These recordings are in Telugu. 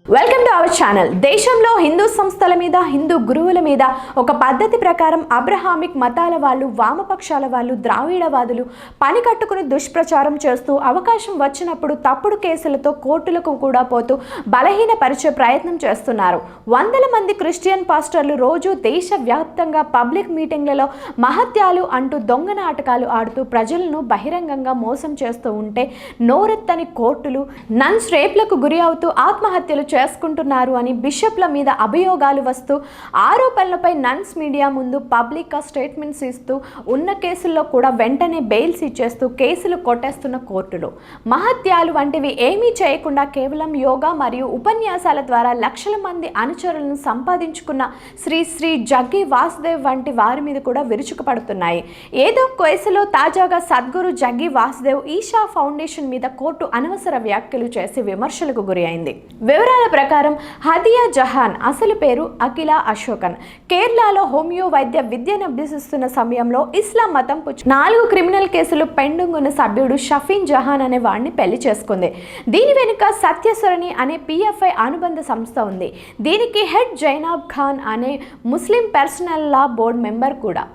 Welcome to our channel. దేశంలో హిందూ సంస్థల మీద, హిందూ గురువుల మీద ఒక పద్ధతి ప్రకారం అబ్రహామిక్ మతాల వాళ్ళు, వామపక్షాల వాళ్ళు, ద్రావిడవాదులు పని కట్టుకుని దుష్ప్రచారం చేస్తూ అవకాశం వచ్చినప్పుడు తప్పుడు కేసులతో కోర్టులకు కూడా పోతూ బలహీనపరిచే ప్రయత్నం చేస్తున్నారు. వందల మంది క్రిస్టియన్ పాస్టర్లు రోజు దేశవ్యాప్తంగా పబ్లిక్ మీటింగ్లలో మహత్యాలు అంటూ దొంగ నాటకాలు ఆడుతూ ప్రజలను బహిరంగంగా మోసం చేస్తూ ఉంటే నోరెత్తని కోర్టులు నన్స్ రేప్లకు గురి అవుతూ ఆత్మహత్యలు చేసుకుంటున్నారు అని బిషప్ల మీద అభియోగాలు వస్తూ ఆరోపణలపై నన్స్ మీడియా ముందు పబ్లిక్గా స్టేట్మెంట్స్ ఇస్తూ ఉన్న కేసుల్లో కూడా వెంటనే బెయిల్స్ ఇచ్చేస్తూ కేసులు కొట్టేస్తున్న కోర్టులు మహత్యాలు వంటివి ఏమీ చేయకుండా కేవలం యోగా మరియు ఉపన్యాసాల ద్వారా లక్షల మంది అనుచరులను సంపాదించుకున్న శ్రీ జగ్గి వాసుదేవ్ వంటి వారి మీద కూడా విరుచుకుపడుతున్నాయి. ఏదో కేసులో తాజాగా సద్గురు జగ్గి వాసుదేవ్ ఈషా ఫౌండేషన్ మీద కోర్టు అనవసర వ్యాఖ్యలు చేసి విమర్శలకు గురి అయింది. వివరాల ప్రకారం హదియా జహాన్, అసలు పేరు అఖిల అశోకన్, కేరళలో హోమియో వైద్య విద్యను అభ్యసిస్తున్న సమయంలో ఇస్లాం మతం 4 క్రిమినల్ కేసులు పెండింగ్ ఉన్న సభ్యుడు షఫీన్ జహాన్ అనే వాడిని పెళ్లి చేసుకుంది. దీని వెనుక సత్యసరణి అనే పిఎఫ్ఐ అనుబంధ సంస్థ ఉంది. దీనికి హెడ్ జైనాబ్ ఖాన్ అనే ముస్లిం పర్సనల్ లా బోర్డు మెంబర్ కూడా.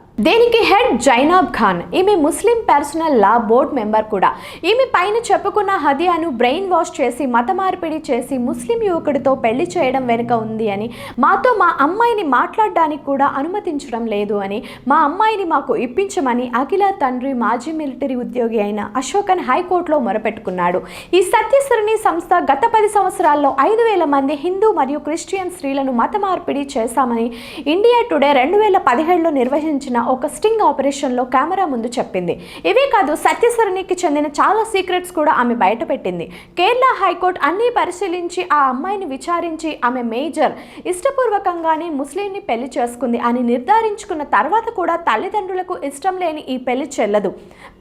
ఈమె ముస్లిం పర్సనల్ లా బోర్డ్ మెంబర్ కూడా. ఈమె పైన చెప్పుకున్న హదియాను బ్రెయిన్ వాష్ చేసి మత మార్పిడి చేసి ముస్లిం యువకుడితో పెళ్లి చేయడం వెనుక ఉంది అని, మాతో మా అమ్మాయిని మాట్లాడడానికి కూడా అనుమతించడం లేదు అని, మా అమ్మాయిని మాకు ఇప్పించమని అఖిల తండ్రి మాజీ మిలిటరీ ఉద్యోగి అయిన అశోకన్ హైకోర్టులో మొరపెట్టుకున్నాడు. ఈ సత్యసరణి సంస్థ గత 10 సంవత్సరాల్లో 5,000 మంది హిందూ మరియు క్రిస్టియన్ స్త్రీలను మత మార్పిడి చేశామని ఇండియా టుడే 2017లో నిర్వహించిన ఒక స్టింగ్ ఆపరేషన్లో కెమెరా ముందు చెప్పింది. ఇవే కాదు, సత్యసరణికి చెందిన చాలా సీక్రెట్స్ కూడా ఆమె బయటపెట్టింది. కేరళ హైకోర్టు అన్ని పరిశీలించి ఆ అమ్మాయిని విచారించి ఆమె మేజర్ ఇష్టపూర్వకంగానే ముస్లింని పెళ్లి చేసుకుంది అని నిర్ధారించుకున్న తర్వాత కూడా తల్లిదండ్రులకు ఇష్టం లేని ఈ పెళ్లి చెల్లదు,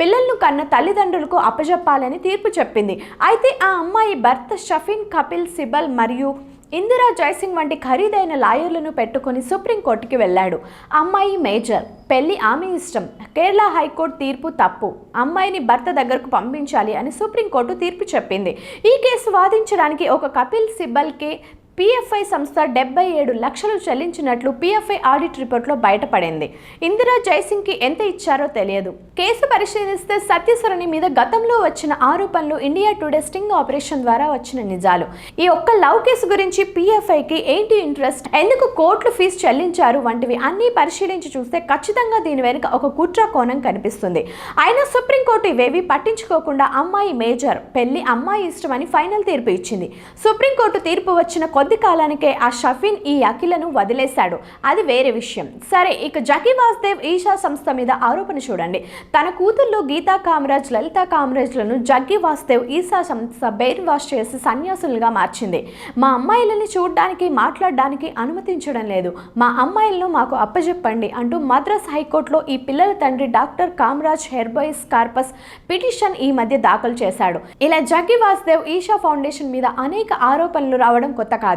పిల్లలను కన్న తల్లిదండ్రులకు అప్పజెప్పాలని తీర్పు చెప్పింది. అయితే ఆ అమ్మాయి భర్త షఫీన్ కపిల్ సిబల్ మరియు ఇందిరా జైసింగ్ వంటి ఖరీదైన లాయర్లను పెట్టుకుని సుప్రీంకోర్టుకి వెళ్ళాడు. అమ్మాయి మేజర్, పెళ్లి ఆమె ఇష్టం, కేరళ హైకోర్టు తీర్పు తప్పు, అమ్మాయిని భర్త దగ్గరకు పంపించాలి అని సుప్రీంకోర్టు తీర్పు చెప్పింది. ఈ కేసు వాదించడానికి ఒక కపిల్ సిబల్కి పిఎఫ్ఐ సంస్థ 77 లక్షలు చెల్లించినట్లు పిఎఫ్ఐ ఆడిట్ రిపోర్ట్లో బయటపడింది. ఇందిరా జైసింగ్కి ఎంత ఇచ్చారో తెలియదు. కేసు పరిశీలిస్తే సత్యసరణి మీద గతంలో వచ్చిన ఆరోపణలు, ఇండియా టుడే స్టింగ్ ఆపరేషన్ ద్వారా వచ్చిన నిజాలు, ఈ ఒక్క లవ్ కేసు గురించి పిఎఫ్ఐకి ఏంటి ఇంట్రెస్ట్, ఎందుకు కోర్టులు ఫీజు చెల్లించారు వంటివి అన్నీ పరిశీలించి చూస్తే ఖచ్చితంగా దీని వెనుక ఒక కుట్ర కోణం కనిపిస్తుంది. అయినా సుప్రీంకోర్టు ఇవేవి పట్టించుకోకుండా అమ్మాయి మేజర్, పెళ్లి అమ్మాయి ఇష్టమని ఫైనల్ తీర్పు ఇచ్చింది. సుప్రీంకోర్టు తీర్పు వచ్చిన కొద్ది కాలానికే ఆ షఫీన్ ఈ అఖిలను వదిలేశాడు. అది వేరే విషయం. సరే, ఇక జగ్గి వాసుదేవ్ ఈషా సంస్థ మీద ఆరోపణ చూడండి. తన కూతుర్లు గీతా కామరాజ్, లలితా కామరాజ్లను జగ్గి వాసుదేవ్ ఈషా సంస్థ బెయిన్ వాష్ చేసి సన్యాసులుగా మార్చింది. మా అమ్మాయిలని చూడడానికి, మాట్లాడడానికి అనుమతించడం లేదు, మా అమ్మాయిలను మాకు అప్పజెప్పండి అంటూ మద్రాస్ హైకోర్టులో ఈ పిల్లల తండ్రి డాక్టర్ కామరాజ్ హెర్బైస్ కార్పస్ పిటిషన్ ఈ మధ్య దాఖలు చేశాడు. ఇలా జగ్గి వాసుదేవ్ ఈషా ఫౌండేషన్ మీద అనేక ఆరోపణలు రావడం కొత్త కాదు.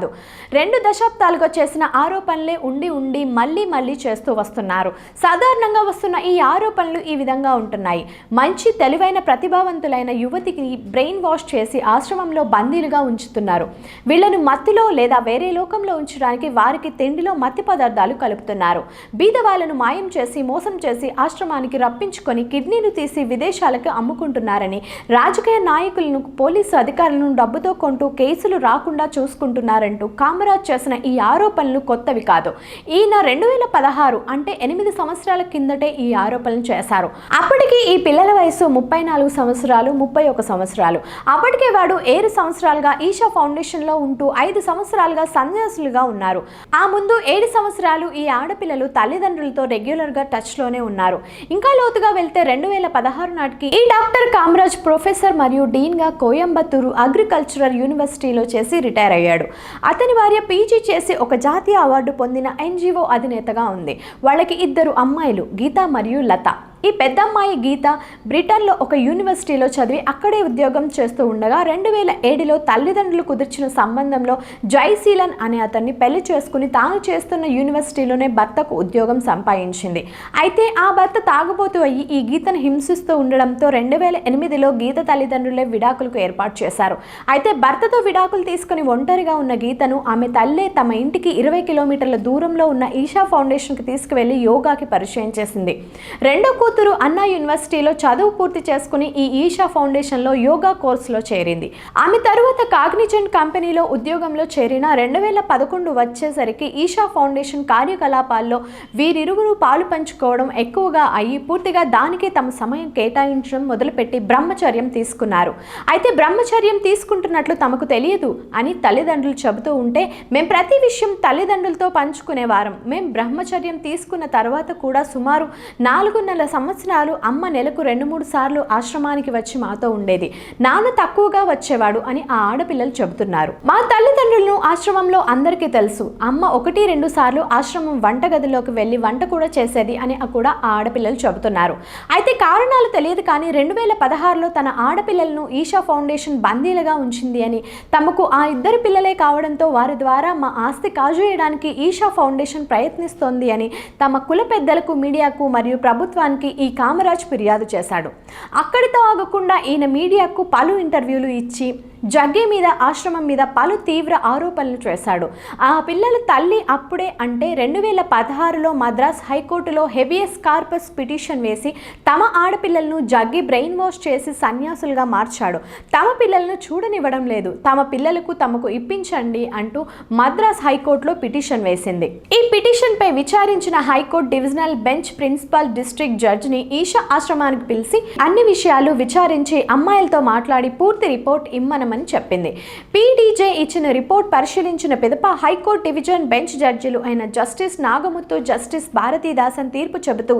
2 దశాబ్దాలుగా చేసిన ఆరోపణలే ఉండి మళ్ళీ చేస్తూ వస్తున్నారు. సాధారణంగా వస్తున్న ఈ ఆరోపణలు ఈ విధంగా ఉంటున్నాయి. మంచి తెలివైన ప్రతిభావంతులైన యువతికి బ్రెయిన్ వాష్ చేసి ఆశ్రమంలో బందీలుగా ఉంచుతున్నారు. వీళ్లను మత్తులో లేదా వేరే లోకంలో ఉంచడానికి వారికి తిండిలో మత్తి పదార్థాలు కలుపుతున్నారు. బీదవాళ్లను మాయం చేసి మోసం చేసి ఆశ్రమానికి రప్పించుకొని కిడ్నీలు తీసి విదేశాలకు అమ్ముకుంటున్నారని, రాజకీయ నాయకులను, పోలీసు అధికారులను డబ్బుతో కొంటూ కేసులు రాకుండా చూసుకుంటున్నారని కామరాజ్ చేసిన ఈ ఆరోపణలు కొత్తవి కాదు. ఈయన 2016 అంటే 8 సంవత్సరాల కిందటే ఈ ఆరోపణలు చేశారు. అప్పటికి ఈ పిల్లల వయసు 34 సంవత్సరాలు, 31 సంవత్సరాలు. అప్పటికే వాడు 7 సంవత్సరాలుగా ఈషా ఫౌండేషన్లో ఉంటూ 5 సంవత్సరాలుగా సన్యాసులుగా ఉన్నారు. ఆ ముందు 7 సంవత్సరాలు ఈ ఆడపిల్లలు తల్లిదండ్రులతో రెగ్యులర్గా టచ్లోనే ఉన్నారు. ఇంకా లోతుగా వెళ్తే 2016 నాటికి ఈ డాక్టర్ కామరాజ్ ప్రొఫెసర్ మరియు డీన్గా కోయంబత్తూరు అగ్రికల్చరల్ యూనివర్సిటీలో చేసి రిటైర్ అయ్యాడు. అతని భార్య పీజీ చేసి ఒక జాతీయ అవార్డు పొందిన ఎన్జిఓ అధినేతగా ఉంది. వాళ్ళకి 2 అమ్మాయిలు, గీత మరియు లత. ఈ పెద్దమ్మాయి గీత బ్రిటన్లో ఒక యూనివర్సిటీలో చదివి అక్కడే ఉద్యోగం చేస్తూ ఉండగా 2007లో తల్లిదండ్రులు కుదిర్చిన సంబంధంలో జైశీలన్ అనే అతన్ని పెళ్లి చేసుకుని తాను చేస్తున్న యూనివర్సిటీలోనే భర్తకు ఉద్యోగం సంపాదించింది. అయితే ఆ భర్త తాగుబోతూ అయ్యి ఈ గీతను హింసిస్తూ ఉండడంతో 2008లో గీత తల్లిదండ్రులే విడాకులకు ఏర్పాటు చేశారు. అయితే భర్తతో విడాకులు తీసుకుని ఒంటరిగా ఉన్న గీతను ఆమె తల్లే తమ ఇంటికి 20 కిలోమీటర్ల దూరంలో ఉన్న ఈషా ఫౌండేషన్కి తీసుకువెళ్లి యోగాకి పరిచయం చేసింది. రెండో కూతురు అన్నా యూనివర్సిటీలో చదువు పూర్తి చేసుకుని ఈ ఈషా ఫౌండేషన్లో యోగా కోర్సులో చేరింది. ఆమె తరువాత కాగ్నిజెంట్ కంపెనీలో ఉద్యోగంలో చేరిన 2011 వచ్చేసరికి ఈషా ఫౌండేషన్ కార్యకలాపాల్లో వీరిరువురు పాలు పంచుకోవడం ఎక్కువగా అయ్యి పూర్తిగా దానికే తమ సమయం కేటాయించడం మొదలుపెట్టి బ్రహ్మచర్యం తీసుకున్నారు. అయితే బ్రహ్మచర్యం తీసుకుంటున్నట్లు తమకు తెలియదు అని తల్లిదండ్రులు చెబుతూ ఉంటే మేం ప్రతి విషయం తల్లిదండ్రులతో పంచుకునేవారం. మేం బ్రహ్మచర్యం తీసుకున్న తర్వాత కూడా సుమారు 4.5 సంవత్సరాలు అమ్మ నెలకు 2-3 సార్లు ఆశ్రమానికి వచ్చి మాతో ఉండేది. నాన్న తక్కువగా వచ్చేవాడు అని ఆ ఆడపిల్లలు చెబుతున్నారు. మా తల్లిదండ్రులను ఆశ్రమంలో అందరికీ తెలుసు. అమ్మ 1-2 సార్లు ఆశ్రమం వంటగదిలోకి వెళ్ళి వంట కూడా చేసేది అని కూడా ఆ ఆడపిల్లలు చెబుతున్నారు. అయితే కారణాలు తెలియదు కానీ 2016లో తన ఆడపిల్లలను ఈషా ఫౌండేషన్ బందీలుగా ఉంచింది అని, తమకు ఆ ఇద్దరు పిల్లలే కావడంతో వారి ద్వారా మా ఆస్తి కాజేయడానికి ఈషా ఫౌండేషన్ ప్రయత్నిస్తోంది అని తమ కుల పెద్దలకు, మీడియాకు మరియు ప్రభుత్వానికి ఈ కామరాజ్ ఫిర్యాదు చేశాడు. అక్కడితో ఆగకుండా ఈయన మీడియాకు పలు ఇంటర్వ్యూలు ఇచ్చి జగ్గి మీద, ఆశ్రమం మీద పలు తీవ్ర ఆరోపణలు చేశాడు. ఆ పిల్లల తల్లి అప్పుడే అంటే 2016లో మద్రాస్ హైకోర్టులో హెబియస్ కార్పస్ పిటిషన్ వేసి తమ ఆడపిల్లలను జగ్గి బ్రెయిన్ వాష్ చేసి సన్యాసులుగా మార్చాడు. తమ పిల్లలను చూడనివ్వడం లేదు, తమ పిల్లలకు తమకు ఇప్పించండి అంటూ మద్రాస్ హైకోర్టులో పిటిషన్ వేసింది. ఈ పిటిషన్ పై విచారించిన high court divisional bench principal district జడ్జిని ఈషా ఆశ్రమానికి పిలిచి అన్ని విషయాలు విచారించి అమ్మాయిలతో మాట్లాడి పూర్తి రిపోర్ట్ ఇమ్మనమని చెప్పింది. పీడీజే ఇచ్చిన రిపోర్ట్ పరిశీలించిన పిదప హైకోర్టు డివిజన్ బెంచ్ జడ్జిలు అయిన జస్టిస్ నాగముత్తు, జస్టిస్ భారతీదాసన్ తీర్పు చెబుతూ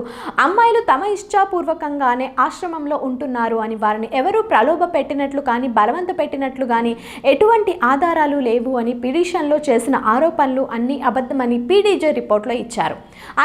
అమ్మాయిలు తమ ఇష్టాపూర్వకంగానే ఆశ్రమంలో ఉంటున్నారు అని, వారిని ఎవరూ ప్రలోభ పెట్టినట్లు కానీ బలవంత పెట్టినట్లు కానీ ఎటువంటి ఆధారాలు లేవు అని, పిటిషన్లో చేసిన ఆరోపణలు అన్ని అబద్ధమని పీడీజే రిపోర్ట్లో ఇచ్చారు.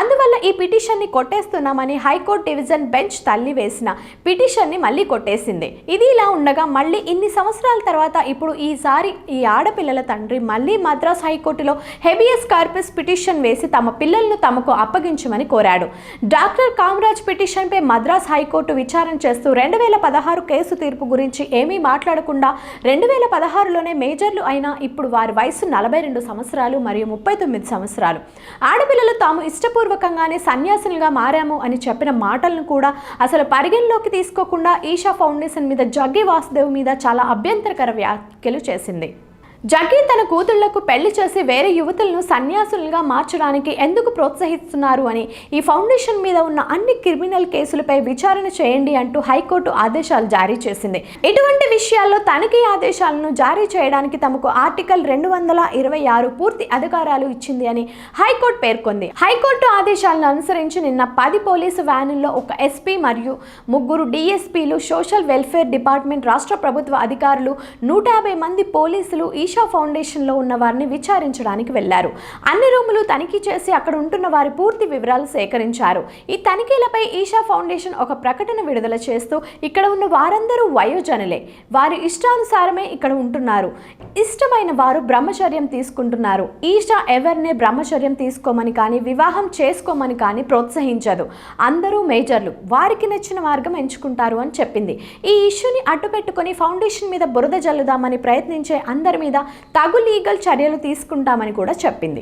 అందువల్ల ఈ పిటిషన్ని కొట్టేస్తున్నామని హైకోర్టు డివిజన్ బెంచ్ తల్లి వేసిన పిటిషన్ని మళ్ళీ కొట్టేసింది. ఇది ఇలా ఉండగా మళ్ళీ ఇన్ని సంవత్సరాల తర్వాత ఇప్పుడు ఈసారి ఈ ఆడపిల్లల తండ్రి మళ్ళీ మద్రాస్ హైకోర్టులో హెబియస్ కార్పస్ పిటిషన్ వేసి తమ పిల్లలను తమకు అప్పగించమని కోరాడు. డాక్టర్ కామరాజ్ పిటిషన్పై మద్రాస్ హైకోర్టు విచారణ చేస్తూ 2016 కేసు తీర్పు గురించి ఏమీ మాట్లాడకుండా 2016లోనే మేజర్లు అయినా ఇప్పుడు వారి వయసు 42 సంవత్సరాలు మరియు 39 సంవత్సరాలు. ఆడపిల్లలు తాము ఇష్టపూర్వకంగానే సన్యాసులుగా మారాము అని చెప్పిన మాటలను కూడా అసలు పరిగణలోకి తీసుకోకుండా ఈషా ఫౌండేషన్ మీద, జగ్గి వాసుదేవ్ మీద చాలా అభ్యంతరకర వ్యాఖ్యలు చేసింది. జగ్గి తన కూతుళ్లకు పెళ్లి చేసి వేరే యువతులను సన్యాసులుగా మార్చడానికి ఎందుకు ప్రోత్సహిస్తున్నారు అని, ఈ ఫౌండేషన్ మీద ఉన్న అన్ని క్రిమినల్ కేసులపై విచారణ చేయండి అంటూ హైకోర్టు ఆదేశాలు జారీ చేసింది. ఇటువంటి విషయాల్లో తనిఖీ ఆదేశాలను జారీ చేయడానికి తమకు ఆర్టికల్ 226 పూర్తి అధికారాలు ఇచ్చింది అని హైకోర్టు పేర్కొంది. హైకోర్టు ఆదేశాలను అనుసరించి నిన్న 10 పోలీసు వ్యానుల్లో ఒక ఎస్పీ మరియు 3 డిఎస్పీలు, సోషల్ వెల్ఫేర్ డిపార్ట్మెంట్, రాష్ట్ర ప్రభుత్వ అధికారులు, 150 మంది పోలీసులు ఈషా ఫౌండేషన్లో ఉన్న వారిని విచారించడానికి వెళ్లారు. అన్ని రూములు తనిఖీ చేసి అక్కడ ఉంటున్న వారి పూర్తి వివరాలు సేకరించారు. ఈ తనిఖీలపై ఈషా ఫౌండేషన్ ఒక ప్రకటన విడుదల చేస్తూ ఇక్కడ ఉన్న వారందరూ వయోజనులే, వారి ఇష్టానుసారమే ఇక్కడ ఉంటున్నారు, ఇష్టమైన వారు బ్రహ్మచర్యం తీసుకుంటున్నారు. ఈషా ఎవరినే బ్రహ్మచర్యం తీసుకోమని కానీ వివాహం చేసుకోమని కానీ ప్రోత్సహించదు. అందరూ మేజర్లు, వారికి నచ్చిన మార్గం ఎంచుకుంటారు అని చెప్పింది. ఈ ఇష్యూని అడ్డుపెట్టుకుని ఫౌండేషన్ మీద బురద జల్లుదామని ప్రయత్నించే అందరి మీద తగు లీగల్ చర్యలు తీసుకుంటామని కూడా చెప్పింది.